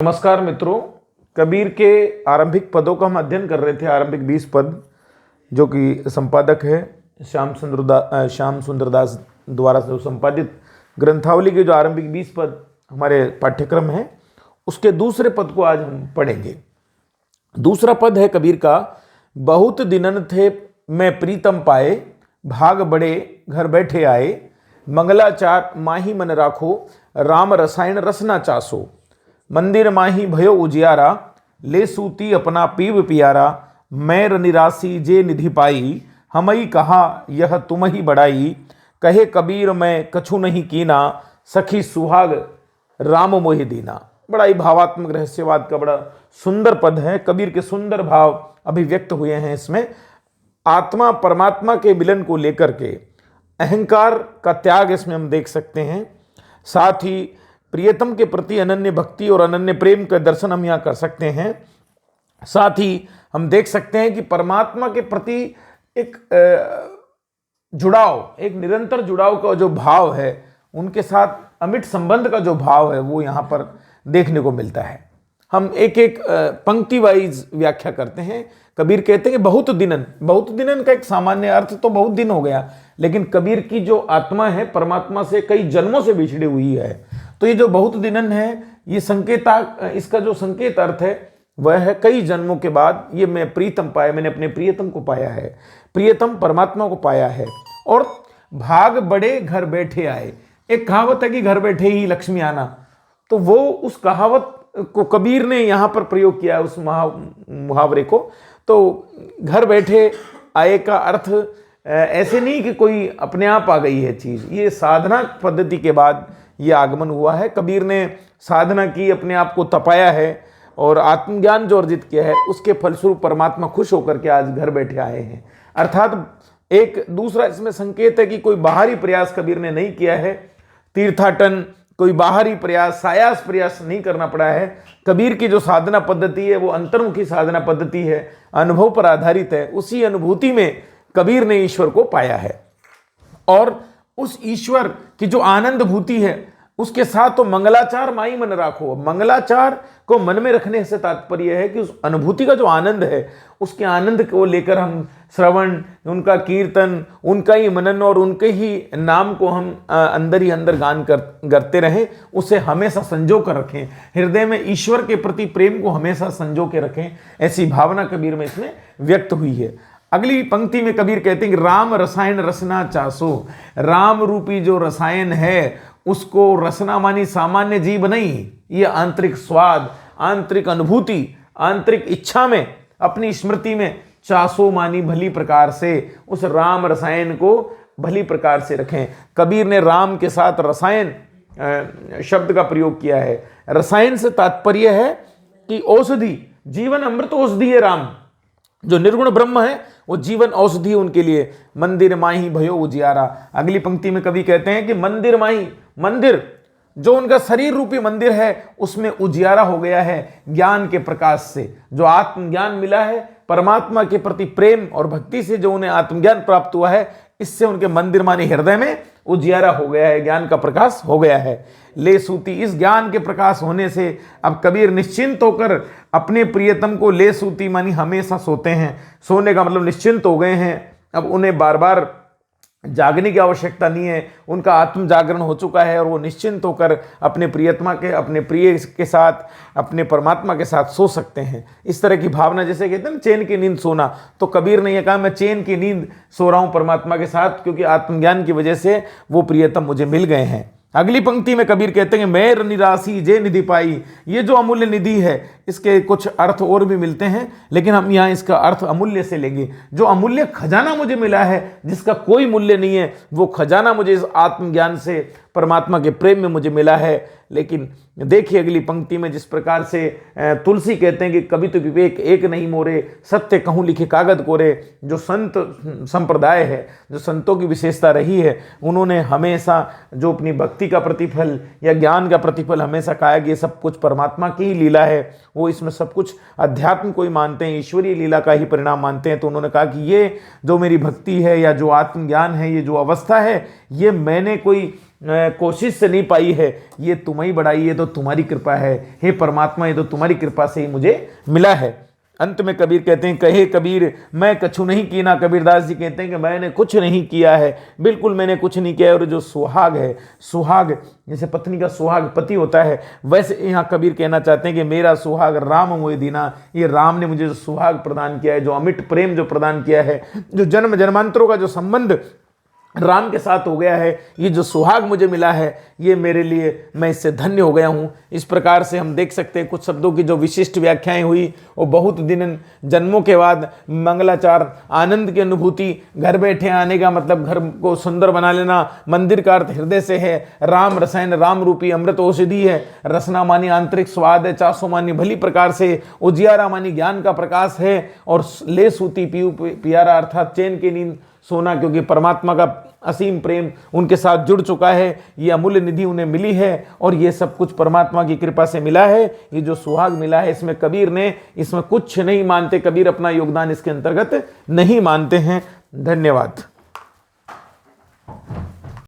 नमस्कार मित्रों, कबीर के आरंभिक पदों का हम अध्ययन कर रहे थे। आरंभिक 20 पद जो कि संपादक है श्याम सुंदरदास द्वारा से संपादित ग्रंथावली के जो आरंभिक 20 पद हमारे पाठ्यक्रम है, उसके दूसरे पद को आज हम पढ़ेंगे। दूसरा पद है कबीर का, बहुत दिनन थे मैं प्रीतम पाए, भाग बड़े घर बैठे आए, मंगलाचार माही मन राखो, राम रसायन रसना चासो, मंदिर माही भयो उजियारा, ले सूती अपना पीव पियारा, मैं निरासी जे निधि पाई, हमई कहा यह तुम ही बड़ाई, कहे कबीर मैं कछु नहीं कीना, सखी सुहाग राम मोहि दीना। बड़ा ही भावात्मक रहस्यवाद का बड़ा सुंदर पद है। कबीर के सुंदर भाव अभिव्यक्त हुए हैं इसमें। आत्मा परमात्मा के मिलन को लेकर के अहंकार का त्याग इसमें हम देख सकते हैं। साथ ही प्रियतम के प्रति अनन्य भक्ति और अनन्य प्रेम का दर्शन हम यहाँ कर सकते हैं। साथ ही हम देख सकते हैं कि परमात्मा के प्रति एक जुड़ाव, एक निरंतर जुड़ाव का जो भाव है, उनके साथ अमिट संबंध का जो भाव है, वो यहाँ पर देखने को मिलता है। हम एक एक पंक्ति वाइज व्याख्या करते हैं। कबीर कहते हैं कि बहुत दिनन का एक सामान्य अर्थ तो बहुत दिन हो गया, लेकिन कबीर की जो आत्मा है परमात्मा से कई जन्मों से बिछड़ी हुई है। तो ये जो बहुत दिनन है, ये इसका जो संकेत अर्थ है वह है कई जन्मों के बाद ये मैं प्रीतम पाया, मैंने अपने प्रियतम को पाया है, प्रियतम परमात्मा को पाया है। और भाग बड़े घर बैठे आए, एक कहावत है कि घर बैठे ही लक्ष्मी आना, तो वो उस कहावत को कबीर ने यहाँ पर प्रयोग किया है, उस मुहावरे को। तो घर बैठे आए का अर्थ ऐसे नहीं कि कोई अपने आप आ गई है चीज़, ये साधना पद्धति के बाद ये आगमन हुआ है। कबीर ने साधना की, अपने आप को तपाया है और आत्मज्ञान जो अर्जित किया है, उसके फलस्वरूप परमात्मा खुश होकर के आज घर बैठे आए हैं। अर्थात एक दूसरा इसमें संकेत है कि कोई बाहरी प्रयास कबीर ने नहीं किया है, तीर्थाटन, कोई बाहरी प्रयास, सायास प्रयास नहीं करना पड़ा है। कबीर की जो साधना पद्धति है वो अंतर्मुखी साधना पद्धति है, अनुभव पर आधारित है। उसी अनुभूति में कबीर ने ईश्वर को पाया है और उस ईश्वर की जो आनंद भूति है उसके साथ तो मंगलाचार माई मन राखो। मंगलाचार को मन में रखने से तात्पर्य है कि उस अनुभूति का जो आनंद है, उसके आनंद को लेकर हम श्रवण, उनका कीर्तन, उनका ही मनन और उनके ही नाम को हम अंदर ही अंदर गान करते रहें, उसे हमेशा संजो कर रखें, हृदय में ईश्वर के प्रति प्रेम को हमेशा संजो के रखें। ऐसी भावना कबीर में इसमें व्यक्त हुई है। अगली पंक्ति में कबीर कहते हैं कि राम रसायन रसना चासो। राम रूपी जो रसायन है उसको रसना मानी सामान्य जीव नहीं, ये आंतरिक स्वाद, आंतरिक अनुभूति, आंतरिक इच्छा में, अपनी स्मृति में चासो मानी भली प्रकार से उस राम रसायन को भली प्रकार से रखें। कबीर ने राम के साथ रसायन शब्द का प्रयोग किया है। रसायन से तात्पर्य है कि औषधि, जीवन अमृत औषधि है। राम जो निर्गुण ब्रह्म है वो जीवन औषधि उनके लिए। मंदिर माही भयो उजियारा। अगली पंक्ति में कवि कहते हैं कि मंदिर माही, मंदिर जो उनका शरीर रूपी मंदिर है उसमें उजियारा हो गया है ज्ञान के प्रकाश से। जो आत्मज्ञान मिला है, परमात्मा के प्रति प्रेम और भक्ति से जो उन्हें आत्मज्ञान प्राप्त हुआ है, इससे उनके मंदिर माने हृदय में उजियारा हो गया है, ज्ञान का प्रकाश हो गया है। ले सूती, इस ज्ञान के प्रकाश होने से अब कबीर निश्चिंत होकर अपने प्रियतम को ले सूती मानी हमेशा सोते हैं। सोने का मतलब निश्चिंत हो गए हैं, अब उन्हें बार बार जागने की आवश्यकता नहीं है, उनका आत्म जागरण हो चुका है और वो निश्चिंत होकर अपने प्रियतमा के, अपने प्रिय के साथ, अपने परमात्मा के साथ सो सकते हैं। इस तरह की भावना, जैसे कहते हैं ना चैन की नींद सोना, तो कबीर ने यह कहा मैं चैन की नींद सो रहा हूँ परमात्मा के साथ, क्योंकि आत्मज्ञान की वजह से वो प्रियतम मुझे मिल गए हैं। अगली पंक्ति में कबीर कहते हैं मैं निरासी जे निधि पाई। ये जो अमूल्य निधि है, इसके कुछ अर्थ और भी मिलते हैं, लेकिन हम यहाँ इसका अर्थ अमूल्य से लेंगे। जो अमूल्य खजाना मुझे मिला है, जिसका कोई मूल्य नहीं है, वो खजाना मुझे इस आत्मज्ञान से, परमात्मा के प्रेम में मुझे मिला है। लेकिन देखिए अगली पंक्ति में जिस प्रकार से तुलसी कहते हैं कि कभी तो विवेक एक नहीं मोरे, सत्य कहूँ लिखे कागज कोरे। जो संत संप्रदाय है, जो संतों की विशेषता रही है, उन्होंने हमेशा जो अपनी भक्ति का प्रतिफल या ज्ञान का प्रतिफल हमेशा कहा कि ये सब कुछ परमात्मा की ही लीला है, वो इसमें सब कुछ अध्यात्म को ही मानते हैं, ईश्वरीय लीला का ही परिणाम मानते हैं। तो उन्होंने कहा कि ये जो मेरी भक्ति है या जो आत्मज्ञान है, ये जो अवस्था है, ये मैंने कोई कोशिश से नहीं पाई है, ये तुम्हें बढ़ाई है, तो तुम्हारी कृपा है। हे परमात्मा, ये तो तुम्हारी कृपा से ही मुझे मिला है। अंत में कबीर कहते हैं, कहे कबीर मैं कछु नहीं कीना। कबीरदास जी कहते हैं कि मैंने कुछ नहीं किया है, बिल्कुल मैंने कुछ नहीं किया है। और जो सुहाग है, सुहाग जैसे पत्नी का सुहाग पति होता है, वैसे यहाँ कबीर कहना चाहते हैं कि मेरा सुहाग राम मोहि दीना। ये राम ने मुझे जो सुहाग प्रदान किया है, जो अमिट प्रेम जो प्रदान किया है, जो जन्म जन्मांतरों का जो संबंध राम के साथ हो गया है, ये जो सुहाग मुझे मिला है, ये मेरे लिए, मैं इससे धन्य हो गया हूँ। इस प्रकार से हम देख सकते हैं कुछ शब्दों की जो विशिष्ट व्याख्याएं हुई, वो बहुत दिन जन्मों के बाद मंगलाचार, आनंद की अनुभूति, घर बैठे आने का मतलब घर को सुंदर बना लेना, मंदिर का अर्थ हृदय से है, राम रसायन राम रूपी अमृत औषधि है, रसना मानी आंतरिक स्वाद है, चासो मानी भली प्रकार से, उजियारा मानी ज्ञान का प्रकाश है, और ले सूती पीयू पियारा अर्थात चैन की नींद सोना, क्योंकि परमात्मा का असीम प्रेम उनके साथ जुड़ चुका है, ये अमूल्य निधि उन्हें मिली है, और ये सब कुछ परमात्मा की कृपा से मिला है। ये जो सुहाग मिला है, इसमें कबीर ने इसमें कुछ नहीं मानते, कबीर अपना योगदान इसके अंतर्गत नहीं मानते हैं। धन्यवाद।